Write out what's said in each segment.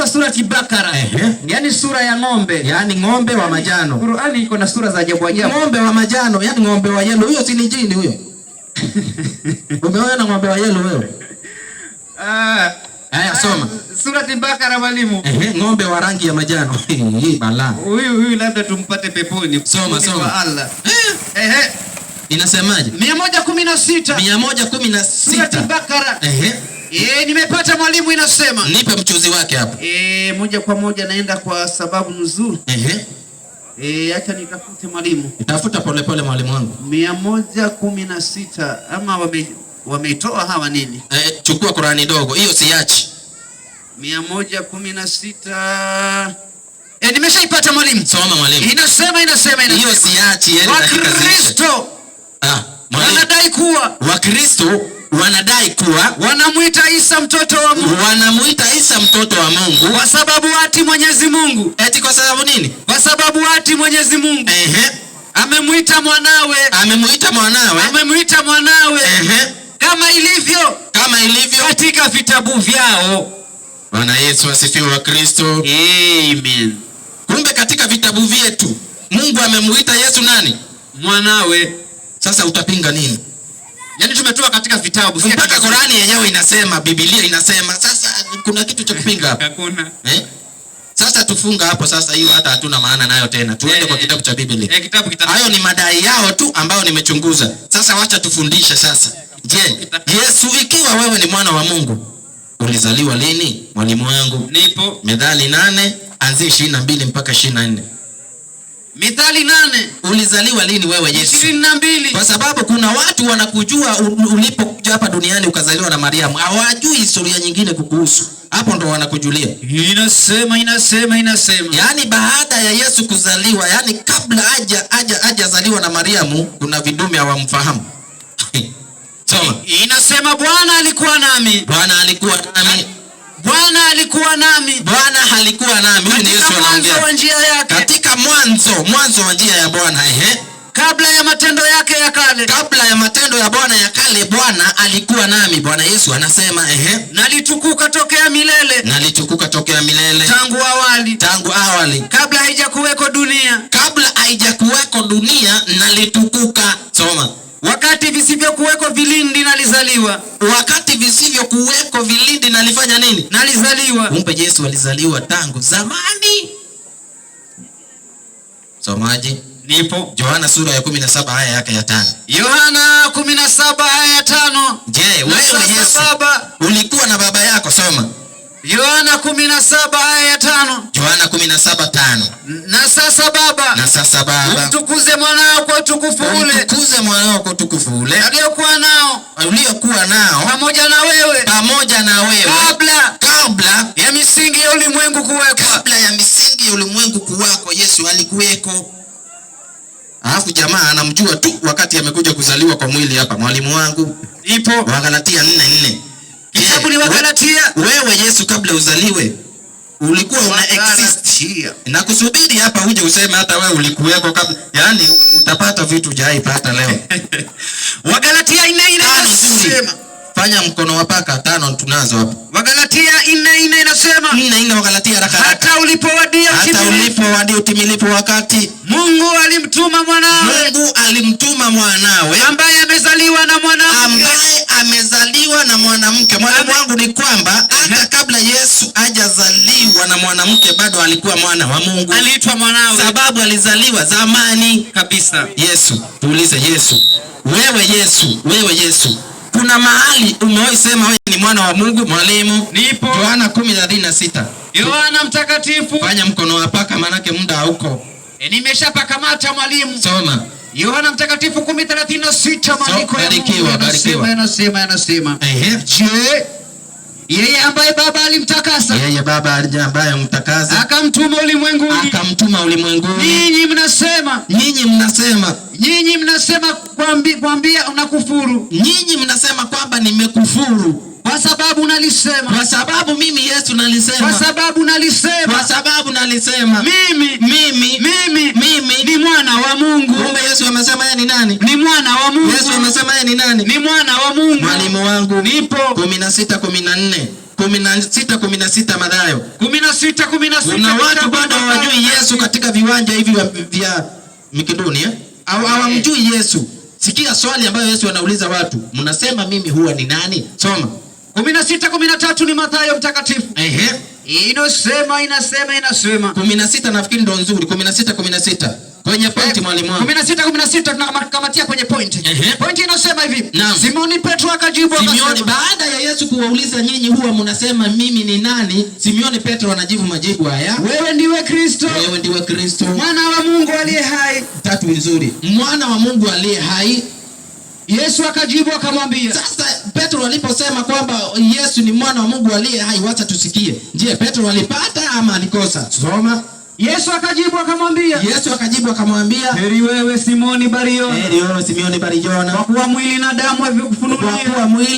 surati Bakara. Yani sura ya ng'ombe. Yani ng'ombe wa majano. Qur'ani iko na sura za ajabu ajabu. Ng'ombe wa majano, yani ng'ombe wa yellow. Huyo si ni jini huyo. Umeona ng'ombe wa yellow wewe? Haya soma. Surati Bakara mwalimu. Ng'ombe wa rangi ya majano. Hii bala. Huyu labda tumpate peponi. Soma. Kwa Allah. Inasemaje? 116. Surati Bakara. Nimepata mwalimu, inasema. Nipe mchuzi wake hapo. Moja kwa moja naenda kwa sababu nzuri. Acha nitafute mwalimu. Nitafuta pole pole mwalimu wangu. 116 ama wameitoa hawa nini? Chukua Qur'ani dogo. Hiyo siachi. 116. Nimeshaipata mwalimu. Soma mwalimu. Inasema. Hiyo siachi Wakristo wanadai kuwa wanamuita Isa mtoto wa Mungu. Kwa sababu ati Mwenyezi Mungu. Eti kwa sababu nini? Kwa sababu ati Mwenyezi Mungu amemuita mwanawe. Kama ilivyo katika vitabu vyao. Bwana Yesu asifiwe wa Kristo. Amen. Kumbe katika vitabu vyetu Mungu amemuita Yesu nani? Mwanawe. Sasa utapinga nini? Yani tumetoka katika vitabu. Mpaka Qur'ani yenyewe inasema, Biblia inasema. Sasa kuna kitu cha kupinga hapo? Hakuna. Sasa tufunga hapo sasa, hiyo hata hatuna maana nayo tena. Tuende kwa kitabu cha Biblia. Hayo ni madai yao tu ambayo nimechunguza. Sasa wacha tufundishe sasa. Je, Yesu ikiwa wewe ni mwana wa Mungu, ulizaliwa lini mwalimu wangu? Nipo. Methali 8 anzia 22 mpaka 24. Mithali 8. Ulizaliwa lini wewe Yesu? 22. Kwa sababu kuna watu wanakujua ulipokuja hapa duniani ukazaliwa na Mariamu. Hawajui historia nyingine kukuhusu. Hapo ndo wanakujulia. Inasema. Yaani baada ya Yesu kuzaliwa, yani kabla hajazaliwa na Mariamu, kuna vidume hawamfahamu. Soma. Inasema Bwana alikuwa nami. Bwana halikuwa nami. Huyu ni Yesu anaongea. Katika mwanzo wa njia ya Bwana. Kabla ya matendo yake ya kale. Kabla ya matendo ya Bwana ya kale, Bwana alikuwa nami. Bwana Yesu anasema nalitukuka tokea milele. Tangu awali. Kabla haijakuweko dunia. Nalitukuka. Soma. Wakati visivyokuweko vilindi nalizaliwa. Nalifanya nini? Nalizaliwa. Kumbe Yesu alizaliwa tangu zamani. Somaji. Nipo. Yohana sura ya 17 aya yake ya 5. Yohana 17 aya ya 5. Je, wewe Yesu ulikuwa na baba yako? Soma. Yohana 17 aya ya 5. Yohana 17:5. Na sasa Baba, mtukuze mwanao kwa utukufu ule. Aliokuwa nao pamoja na wewe. Kabla ya misingi ya ulimwengu kuwako. Yesu alikuweko. Alafu jamaa anamjua tu wakati amekuja kuzaliwa kwa mwili hapa. Mwalimu wangu. Ipo. Wagalatia 4:4. Kitabu ni Wagalatia. Wewe Yesu kabla uzaliwe ulikuwa una exist. Na kusubiri hapa uje useme hata wewe ulikuweko kabla. Yaani utapata vitu hujaipata leo. Wagalatia 4:4. Fanya mkono wa paka 5 tunazo hapo. Wagalatia 4:4 inasema. 4:4 Wagalatia haraka. Hata ulipowadia utimilifu wakati Mungu alimtuma mwanawe ambaye amezaliwa na mwanamke. Mwalimu wangu ni kwamba hata kabla Yesu hajazaliwa na mwanamke bado alikuwa mwana wa Mungu. Aliitwa mwanawe sababu alizaliwa zamani kabisa. Yesu, tuulize Yesu. Wewe Yesu. Kuna mahali umewahi sema wewe ni mwana wa Mungu mwalimu? Nipo. Yohana 10:36. Yohana mtakatifu. Fanya mkono wa paka manake muda hauko. Nimeshapaka mata mwalimu. Soma. Yohana mtakatifu 10:36 maandiko ya Mungu yanasema. Je, yeye ambaye Baba alimtakasa. Akamtuma ulimwenguni. Nyinyi mnasema kwambia unakufuru. Nyinyi mnasema kwamba nimekufuru. Kwa sababu nalisema. Kwa sababu mimi Yesu nalisema. Kwa sababu nalisema. Mimi ni mwana wa Mungu. Kumbe Yesu amesema yeye ni nani? Ni mwana wa Mungu. Yesu amesema yeye ni nani? Ni mwana wa Mungu. Mwalimu wangu. Nipo. 16:14. 16:16 Mathayo 16:16. Kuna watu bado hawajui Yesu katika viwanja hivi vya Makedonia au hawamjui Yesu. Sikia swali ambayo Yesu anauliza watu, mnasema mimi huwa ni nani? Soma 16:13 ni Mathayo mtakatifu. Inasema 16 nafikiri ndo nzuri. 16:16 kwenye point mwalimu wangu. 16:16 tunakamatia kwenye point. Point inasema hivi. Simoni Petro akajibu akasema, baada ya Yesu kuwauliza nyinyi huwa mnasema mimi ni nani? Simoni Petro anajibu majibu haya. Wewe ndiwe Kristo. Wewe ndiwe Kristo, mwana wa Mungu aliye hai. Tatu nzuri. Mwana wa Mungu aliye hai. Yesu akajibu akamwambia. Sasa Petro aliposema kwamba Yesu ni mwana wa Mungu aliye hai, wacha tusikie. Je, Petro alipata ama alikosa? Soma. Yesu akajibu akamwambia. Heri wewe Simoni Bariona. Kwa kuwa mwili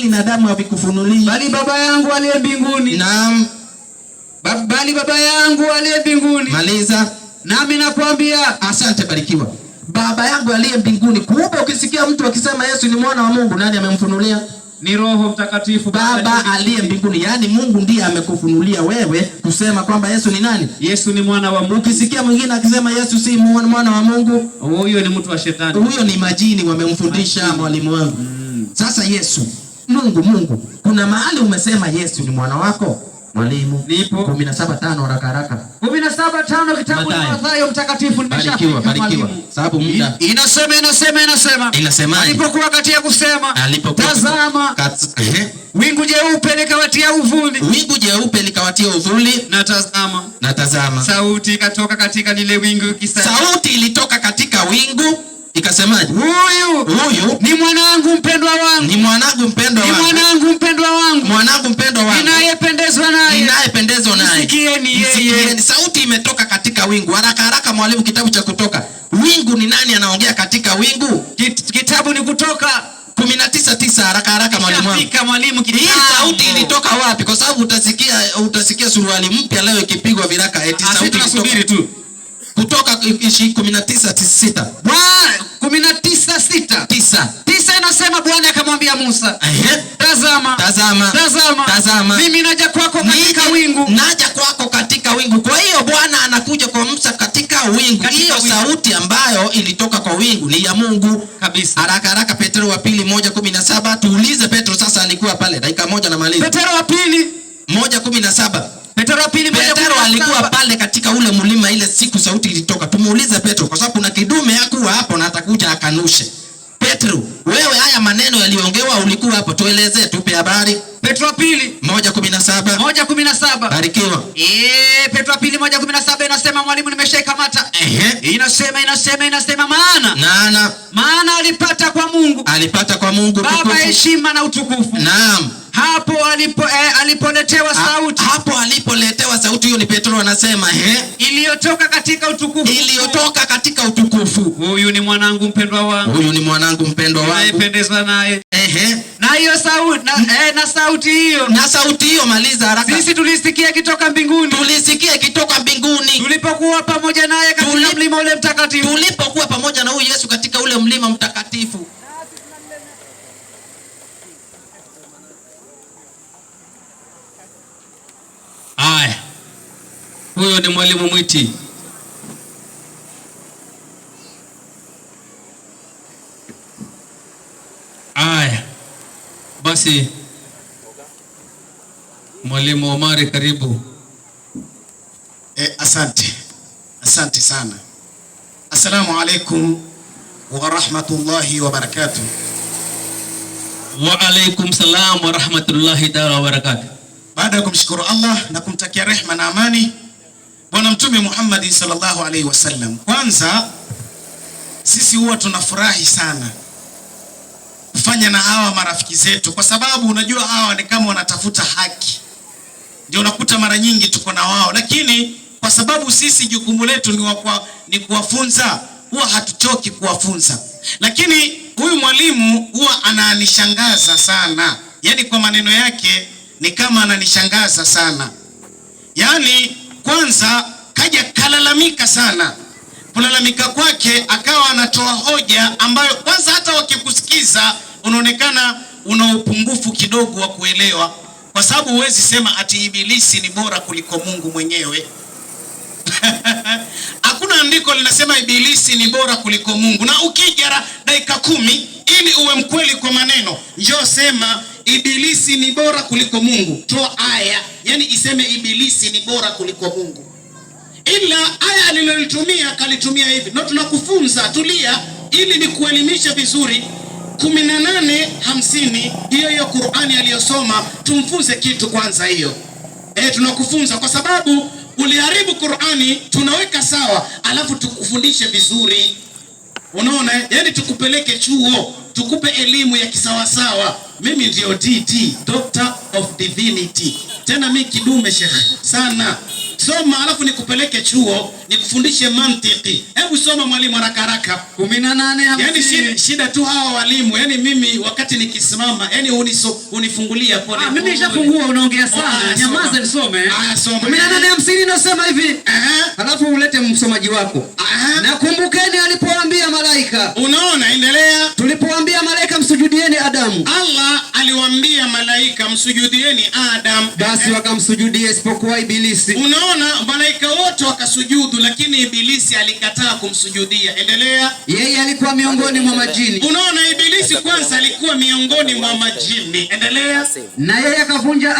na damu havikufunulia. Bali Baba yangu aliye mbinguni. Naam. Bali Baba yangu aliye mbinguni. Maliza. Nami nakwambia. Asante, barikiwa. Baba yangu aliye mbinguni. Kumbe ukisikia mtu akisema Yesu ni mwana wa Mungu, nani amemfunulia? Ni Roho Mtakatifu. Baba aliye mbinguni, yani Mungu ndiye amekufunulia wewe kusema kwamba Yesu ni nani? Yesu ni mwana wa Mungu. Ukisikia mwingine akisema Yesu si mwana wa Mungu, huyo ni mtu wa shetani. Huyo ni majini wamemfundisha mwalimu wangu. Sasa Yesu, Mungu, kuna mahali umesema Yesu ni mwana wako? Mwalimu, nipo. 17:5 haraka. 17:5 kitabu cha Mathayo mtakatifu. Barikiwa. Sababu muda. Inasema. Alipokuwa kati ya kusema, tazama, wingu jeupe likawatia uvuli. Na tazama. Sauti ikatoka katika lile wingu ikisema. Sauti ilitoka katika wingu ikasemaje? Huyu ni mwanangu mpendwa wangu. Mwanangu mpendwa wangu. Ninayependezwa naye. Sikieni. Sauti imetoka katika wingu. Haraka mwalimu, kitabu cha Kutoka. Wingu ni nani anaongea katika wingu? Kitabu ni Kutoka 19:9. Haraka mwalimu wangu. Hii sauti ilitoka wapi? Kwa sababu utasikia suruali mpya leo ikipigwa viraka eti sauti inasubiri tu. Kutoka 19:6. 19:9 inasema Bwana akamwambia Musa, tazama, mimi naja kwako katika wingu. Kwa hiyo Bwana anakuja kwa Musa katika wingu. Hiyo sauti ambayo ilitoka kwa wingu ni ya Mungu kabisa. Haraka Petro wa pili 1:17. Tuulize Petro sasa alikuwa pale. Dakika moja na maliza. Petro wa pili 1:17. Petro alikuwa pale katika ule mlima ile siku sauti ilitoka. Tumuulize Petro kwa sababu kuna kidume hakuwa hapo na atakuja akanushe. Petro, wewe haya maneno yaliongewa ulikuwa hapo, tuelezee, tupe habari. Petro wa pili 1:17. Barikiwa. Petro wa pili 1:17 inasema mwalimu, nimeshaikamata. Inasema maana alipata kwa Mungu Baba heshima na utukufu. Naam. Hapo alipoletewa sauti, hiyo ni Petro anasema iliyotoka katika utukufu. Huyu ni mwanangu mpendwa wangu. Ninayependezwa naye. Na hiyo sauti na sauti hiyo maliza haraka. Sisi tulisikia kitoka mbinguni. Tulipokuwa pamoja naye katika mlima ule mtakatifu. Tulipokuwa pamoja na huyu Yesu katika ule mlima mtakatifu. Aya. Huyo ni mwalimu Mwiti. Aya. Basi mwalimu Omari, karibu. Asante sana. Assalamu alaikum wa rahmatullahi wa barakatuh. Wa alaikum salam wa rahmatullahi wa barakatuh. Baada ya kumshukuru Allah na kumtakia rehema na amani Bwana Mtume Muhammad sallallahu alaihi wasallam, kwanza sisi huwa tunafurahi sana kufanya na hawa marafiki zetu, kwa sababu unajua hawa ni kama wanatafuta haki, ndio unakuta mara nyingi tuko na wao, lakini kwa sababu sisi jukumu letu ni kuwafunza, huwa hatuchoki kuwafunza. Lakini huyu mwalimu huwa ananishangaza sana, yani kwa maneno yake ni kama ananishangaza sana. Yani kwanza kaja kalalamika sana. Kulalamika kwake akawa anatoa hoja ambayo kwanza hata wakikusikiza unaonekana una upungufu kidogo wa kuelewa. kwa sababu huwezi sema ati Ibilisi ni bora kuliko Mungu mwenyewe. Hakuna andiko linasema Ibilisi ni bora kuliko Mungu. Na ukija dakika 10 ili uwe mkweli kwa maneno, njoo sema Ibilisi ni bora kuliko Mungu. Toa aya, yani iseme Ibilisi ni bora kuliko Mungu. Ila aya alilolitumia kalitumia hivi. Na tunakufunza, tulia ili nikuelimisha vizuri. 18:50 hiyo Qur'ani aliyosoma, tumfunze kitu kwanza hiyo. Tunakufunza kwa sababu uliharibu Qur'ani, tunaweka sawa, alafu tukufundishe vizuri. Unaona? Yani tukupeleke chuo, tukupe elimu ya kisawasawa. Mimi ndio DD, Doctor of Divinity. Tena mimi kidume shekhi sana. Soma alafu nikupeleke chuo, nikufundishe mantiki. Hebu soma mwalimu haraka haraka. 18:50. Yani shida tu hawa walimu. Yani mimi wakati nikisimama, yani unifungulia pole. Mimi nishafungua, unaongea sana. Nyamaza nisome. 18:50 nasema hivi. Alafu ulete msomaji wako. Nakumbukeni alipoambia malaika. Unaona, endelea. Tulipoambia malaika msujudieni Adamu. Allah aliwaambia malaika msujudieni Adam. Basi wakamsujudia isipokuwa Ibilisi. Unaona, malaika wote wakasujudu, lakini Ibilisi alikataa kumsujudia. Endelea. Yeye alikuwa miongoni mwa majini. Unaona, Ibilisi kwanza alikuwa miongoni mwa majini. Endelea. Na yeye akavunja